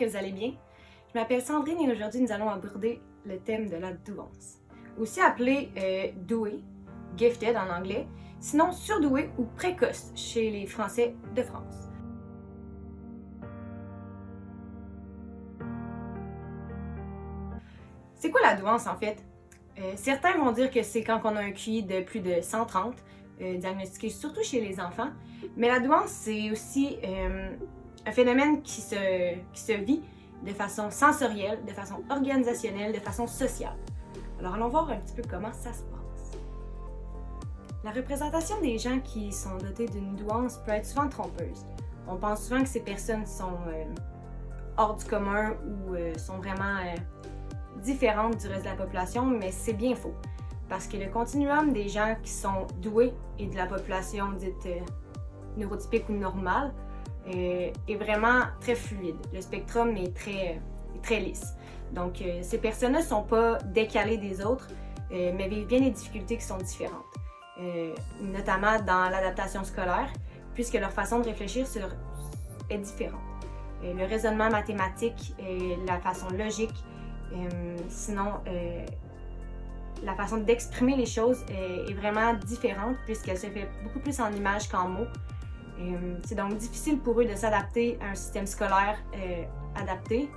vous allez bien. Je m'appelle Sandrine et aujourd'hui nous allons aborder le thème de la douance, aussi appelé doué, gifted en anglais, sinon surdoué ou précoce chez les Français de France. C'est quoi la douance en fait? Certains vont dire que c'est quand on a un QI de plus de 130, diagnostiqué surtout chez les enfants, mais la douance c'est aussi un phénomène qui se vit de façon sensorielle, de façon organisationnelle, de façon sociale. Alors allons voir un petit peu comment ça se passe. La représentation des gens qui sont dotés d'une douance peut être souvent trompeuse. On pense souvent que ces personnes sont hors du commun ou sont vraiment différentes du reste de la population, mais c'est bien faux. Parce que le continuum des gens qui sont doués et de la population dite neurotypique ou normale est vraiment très fluide. Le spectrum est très lisse. Donc, ces personnes-là ne sont pas décalées des autres, mais vivent bien des difficultés qui sont différentes, notamment dans l'adaptation scolaire, puisque leur façon de réfléchir est différente. Le raisonnement mathématique, la façon logique, sinon la façon d'exprimer les choses est vraiment différente puisqu'elle se fait beaucoup plus en images qu'en mots. C'est donc difficile pour eux de s'adapter à un système scolaire adapté,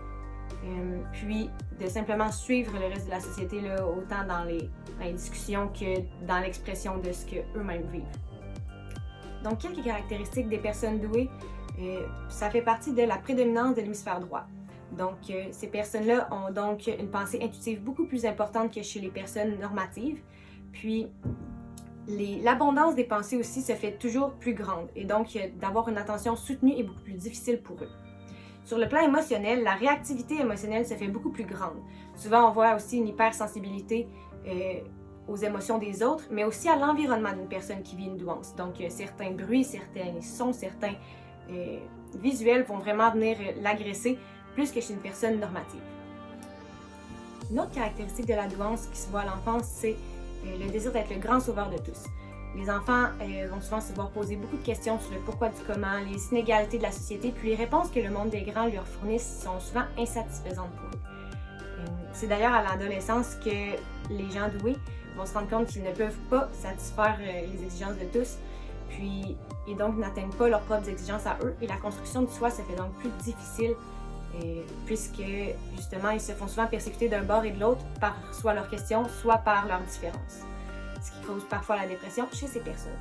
puis de simplement suivre le reste de la société, là, autant dans les discussions que dans l'expression de ce qu'eux-mêmes vivent. Donc, quelques caractéristiques des personnes douées, ça fait partie de la prédominance de l'hémisphère droit. Donc, ces personnes-là ont donc une pensée intuitive beaucoup plus importante que chez les personnes normatives. Puis, l'abondance des pensées aussi se fait toujours plus grande et donc d'avoir une attention soutenue est beaucoup plus difficile pour eux. Sur le plan émotionnel, la réactivité émotionnelle se fait beaucoup plus grande. Souvent, on voit aussi une hypersensibilité aux émotions des autres, mais aussi à l'environnement d'une personne qui vit une douance. Donc, certains bruits, certains sons, certains visuels vont vraiment venir l'agresser plus que chez une personne normative. Une autre caractéristique de la douance qui se voit à l'enfance, c'est le désir d'être le grand sauveur de tous. Les enfants vont souvent se voir poser beaucoup de questions sur le pourquoi du comment, les inégalités de la société, puis les réponses que le monde des grands leur fournissent sont souvent insatisfaisantes pour eux. C'est d'ailleurs à l'adolescence que les gens doués vont se rendre compte qu'ils ne peuvent pas satisfaire les exigences de tous, et donc n'atteignent pas leurs propres exigences à eux, et la construction de soi se fait donc plus difficile puisque justement ils se font souvent persécuter d'un bord et de l'autre par soit leurs questions, soit par leurs différences, ce qui cause parfois la dépression chez ces personnes.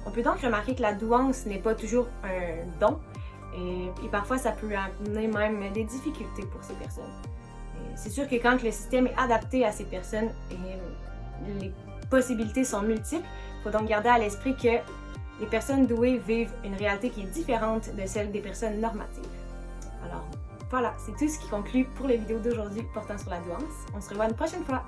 On peut donc remarquer que la douance n'est pas toujours un don et parfois ça peut amener même des difficultés pour ces personnes. C'est sûr que quand le système est adapté à ces personnes, les possibilités sont multiples. Il faut donc garder à l'esprit que les personnes douées vivent une réalité qui est différente de celle des personnes normatives. Alors voilà, c'est tout ce qui conclut pour la vidéo d'aujourd'hui portant sur la douance. On se revoit une prochaine fois!